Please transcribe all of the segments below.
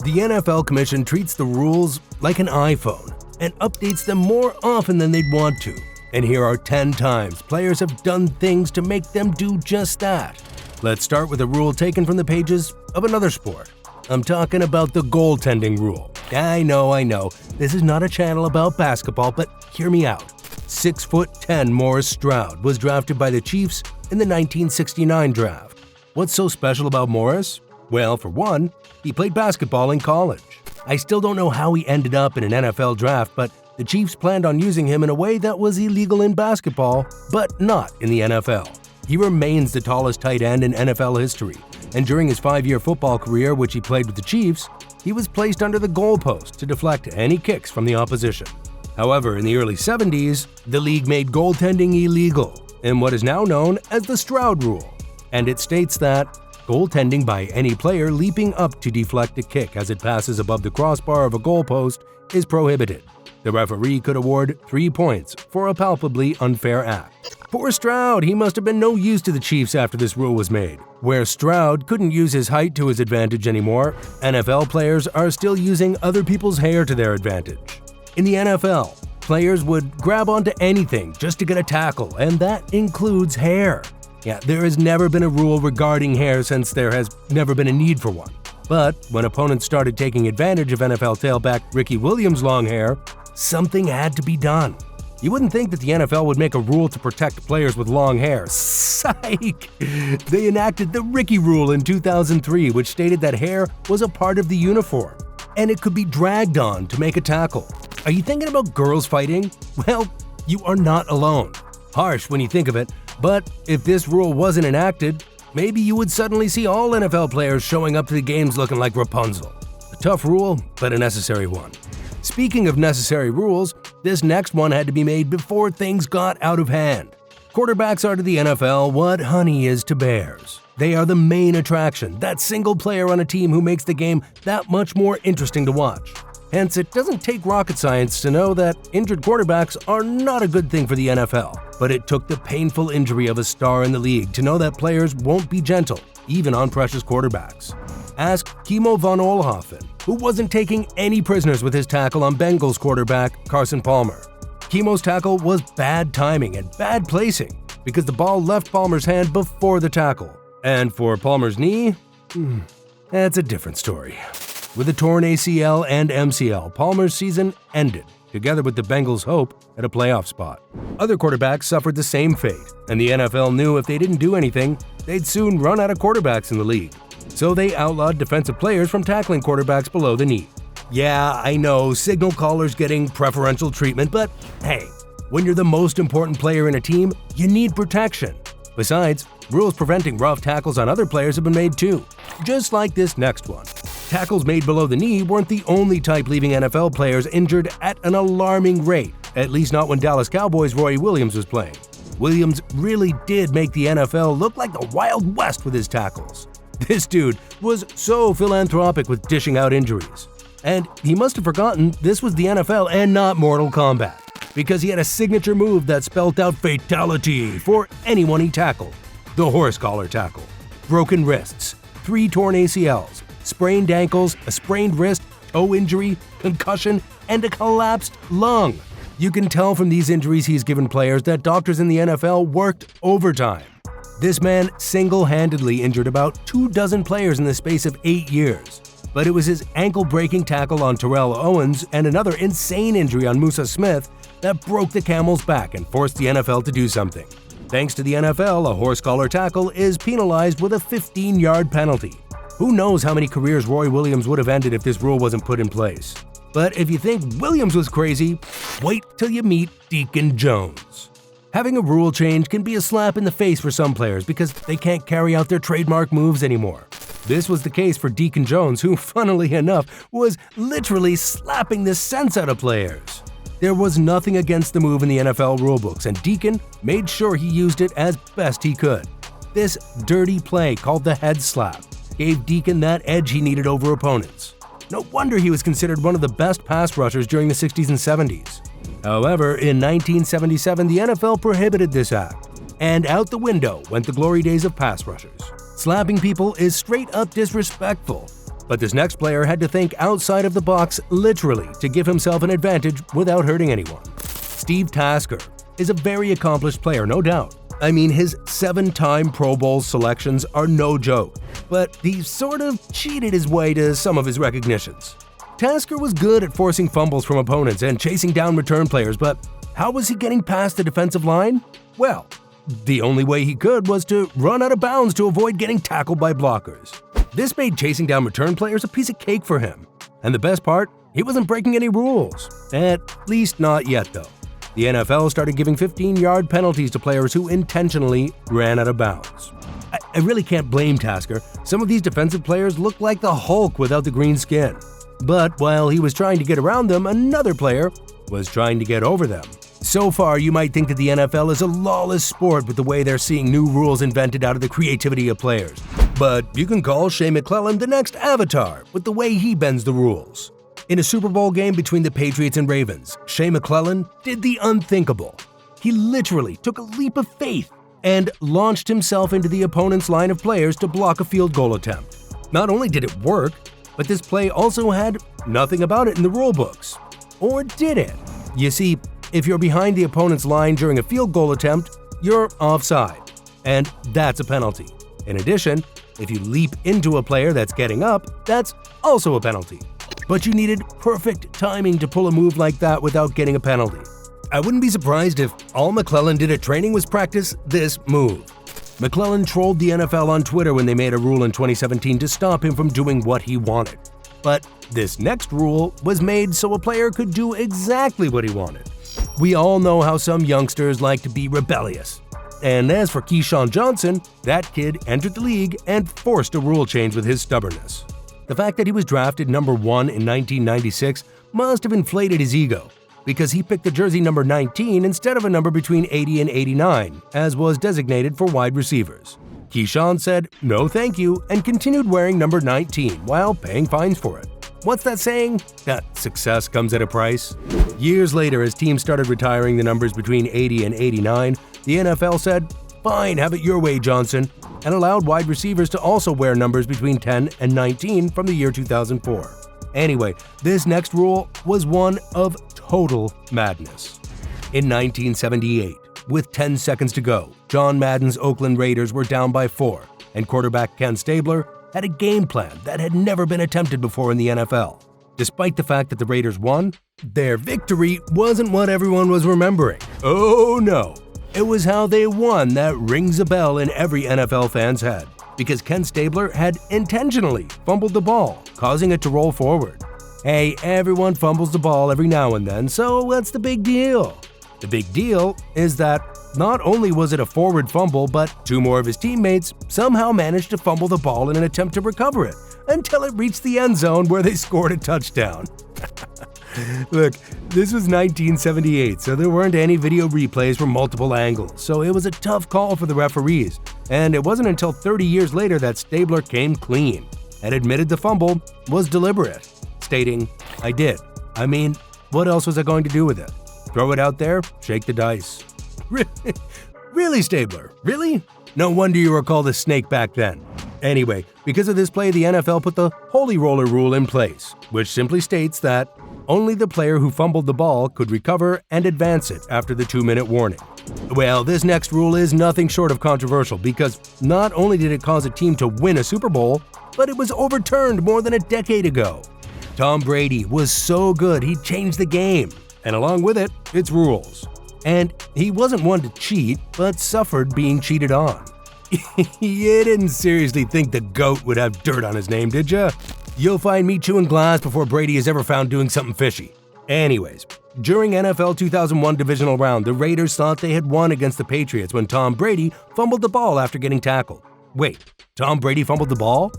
The NFL Commission treats the rules like an iPhone and updates them more often than they'd want to. And here are 10 times players have done things to make them do just that. Let's start with a rule taken from the pages of another sport. I'm talking about the goaltending rule. I know, this is not a channel about basketball, but hear me out. 6'10" Morris Stroud was drafted by the Chiefs in the 1969 draft. What's so special about Morris? Well, for one, he played basketball in college. I still don't know how he ended up in an NFL draft, but the Chiefs planned on using him in a way that was illegal in basketball, but not in the NFL. He remains the tallest tight end in NFL history, and during his 5-year football career, which he played with the Chiefs, he was placed under the goalpost to deflect any kicks from the opposition. However, in the early 70s, the league made goaltending illegal in what is now known as the Stroud rule, and it states that goaltending by any player leaping up to deflect a kick as it passes above the crossbar of a goalpost is prohibited. The referee could award 3 points for a palpably unfair act. Poor Stroud, he must have been no use to the Chiefs after this rule was made. Where Stroud couldn't use his height to his advantage anymore, NFL players are still using other people's hair to their advantage. In the NFL, players would grab onto anything just to get a tackle, and that includes hair. Yeah, there has never been a rule regarding hair since there has never been a need for one. But when opponents started taking advantage of NFL tailback Ricky Williams' long hair, something had to be done. You wouldn't think that the NFL would make a rule to protect players with long hair. Psych! They enacted the Ricky Rule in 2003, which stated that hair was a part of the uniform, and it could be dragged on to make a tackle. Are you thinking about girls fighting? Well, you are not alone. Harsh when you think of it, but if this rule wasn't enacted, maybe you would suddenly see all NFL players showing up to the games looking like Rapunzel. A tough rule, but a necessary one. Speaking of necessary rules, this next one had to be made before things got out of hand. Quarterbacks are to the NFL what honey is to bears. They are the main attraction, that single player on a team who makes the game that much more interesting to watch. Hence, it doesn't take rocket science to know that injured quarterbacks are not a good thing for the NFL. But it took the painful injury of a star in the league to know that players won't be gentle, even on precious quarterbacks. Ask Kimo von Oelhoffen, who wasn't taking any prisoners with his tackle on Bengals quarterback Carson Palmer. Kimo's tackle was bad timing and bad placing because the ball left Palmer's hand before the tackle. And for Palmer's knee, that's a different story. With a torn ACL and MCL, Palmer's season ended, together with the Bengals' hope at a playoff spot. Other quarterbacks suffered the same fate, and the NFL knew if they didn't do anything, they'd soon run out of quarterbacks in the league. So they outlawed defensive players from tackling quarterbacks below the knee. Yeah, I know, signal callers getting preferential treatment, but hey, when you're the most important player in a team, you need protection. Besides, rules preventing rough tackles on other players have been made too, just like this next one. Tackles made below the knee weren't the only type leaving NFL players injured at an alarming rate, at least not when Dallas Cowboys' Roy Williams was playing. Williams really did make the NFL look like the Wild West with his tackles. This dude was so philanthropic with dishing out injuries. And he must have forgotten this was the NFL and not Mortal Kombat, because he had a signature move that spelled out fatality for anyone he tackled. The horse collar tackle. Broken wrists, 3 torn ACLs, sprained ankles, a sprained wrist, toe injury, concussion, and a collapsed lung. You can tell from these injuries he's given players that doctors in the NFL worked overtime. This man single-handedly injured about 24 players in the space of 8 years. But it was his ankle-breaking tackle on Terrell Owens and another insane injury on Musa Smith that broke the camel's back and forced the NFL to do something. Thanks to the NFL, a horse collar tackle is penalized with a 15-yard penalty. Who knows how many careers Roy Williams would have ended if this rule wasn't put in place. But if you think Williams was crazy, wait till you meet Deacon Jones. Having a rule change can be a slap in the face for some players because they can't carry out their trademark moves anymore. This was the case for Deacon Jones, who, funnily enough, was literally slapping the sense out of players. There was nothing against the move in the NFL rulebooks, and Deacon made sure he used it as best he could. This dirty play, called the head slap, gave Deacon that edge he needed over opponents. No wonder he was considered one of the best pass rushers during the 60s and 70s. However, in 1977, the NFL prohibited this act, and out the window went the glory days of pass rushers. Slapping people is straight up disrespectful. But this next player had to think outside of the box literally to give himself an advantage without hurting anyone. Steve Tasker is a very accomplished player, no doubt. I mean, his 7-time Pro Bowl selections are no joke, but he sort of cheated his way to some of his recognitions. Tasker was good at forcing fumbles from opponents and chasing down return players, but how was he getting past the defensive line? Well, the only way he could was to run out of bounds to avoid getting tackled by blockers. This made chasing down return players a piece of cake for him. And the best part, he wasn't breaking any rules. At least not yet, though. The NFL started giving 15-yard penalties to players who intentionally ran out of bounds. I really can't blame Tasker. Some of these defensive players look like the Hulk without the green skin. But while he was trying to get around them, another player was trying to get over them. So far, you might think that the NFL is a lawless sport with the way they're seeing new rules invented out of the creativity of players. But you can call Shea McClellan the next Avatar with the way he bends the rules. In a Super Bowl game between the Patriots and Ravens, Shea McClellan did the unthinkable. He literally took a leap of faith and launched himself into the opponent's line of players to block a field goal attempt. Not only did it work, but this play also had nothing about it in the rule books. Or did it? You see, if you're behind the opponent's line during a field goal attempt, you're offside, and that's a penalty. In addition, if you leap into a player that's getting up, that's also a penalty. But you needed perfect timing to pull a move like that without getting a penalty. I wouldn't be surprised if all McClellan did at training was practice this move. McClellan trolled the NFL on Twitter when they made a rule in 2017 to stop him from doing what he wanted. But this next rule was made so a player could do exactly what he wanted. We all know how some youngsters like to be rebellious. And as for Keyshawn Johnson, that kid entered the league and forced a rule change with his stubbornness. The fact that he was drafted number 1 in 1996 must have inflated his ego, because he picked the jersey number 19 instead of a number between 80 and 89, as was designated for wide receivers. Keyshawn said no thank you and continued wearing number 19 while paying fines for it. What's that saying? That success comes at a price. Years later, as teams started retiring the numbers between 80 and 89, the NFL said, "Fine, have it your way, Johnson," and allowed wide receivers to also wear numbers between 10 and 19 from the year 2004. Anyway, this next rule was one of total madness. In 1978, with 10 seconds to go, John Madden's Oakland Raiders were down by 4, and quarterback Ken Stabler had a game plan that had never been attempted before in the NFL. Despite the fact that the Raiders won, their victory wasn't what everyone was remembering. Oh no! It was how they won that rings a bell in every NFL fan's head, because Ken Stabler had intentionally fumbled the ball, causing it to roll forward. Hey, everyone fumbles the ball every now and then, so what's the big deal? The big deal is that not only was it a forward fumble, but 2 more of his teammates somehow managed to fumble the ball in an attempt to recover it, until it reached the end zone where they scored a touchdown. Look, this was 1978, so there weren't any video replays from multiple angles, so it was a tough call for the referees, and it wasn't until 30 years later that Stabler came clean and admitted the fumble was deliberate, stating, "I did. I mean, what else was I going to do with it? Throw it out there, shake the dice." Really, Stabler? Really? No wonder you were called a snake back then. Anyway, because of this play, the NFL put the Holy Roller rule in place, which simply states that only the player who fumbled the ball could recover and advance it after the 2-minute warning. Well, this next rule is nothing short of controversial because not only did it cause a team to win a Super Bowl, but it was overturned more than a decade ago. Tom Brady was so good he changed the game, and along with it, its rules. And he wasn't one to cheat, but suffered being cheated on. You didn't seriously think the GOAT would have dirt on his name, did ya? You'll find me chewing glass before Brady is ever found doing something fishy. Anyways, during NFL 2001 divisional round, the Raiders thought they had won against the Patriots when Tom Brady fumbled the ball after getting tackled. Wait, Tom Brady fumbled the ball?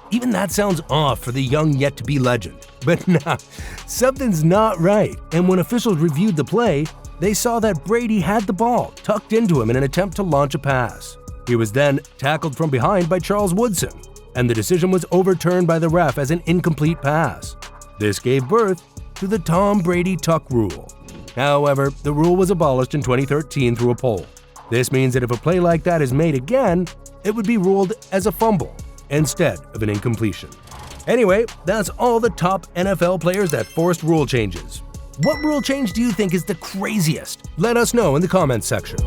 Even that sounds off for the young yet-to-be legend. But nah, something's not right. And when officials reviewed the play, they saw that Brady had the ball tucked into him in an attempt to launch a pass. He was then tackled from behind by Charles Woodson, and the decision was overturned by the ref as an incomplete pass. This gave birth to the Tom Brady tuck rule. However, the rule was abolished in 2013 through a poll. This means that if a play like that is made again, it would be ruled as a fumble instead of an incompletion. Anyway, that's all the top NFL players that forced rule changes. What rule change do you think is the craziest? Let us know in the comments section.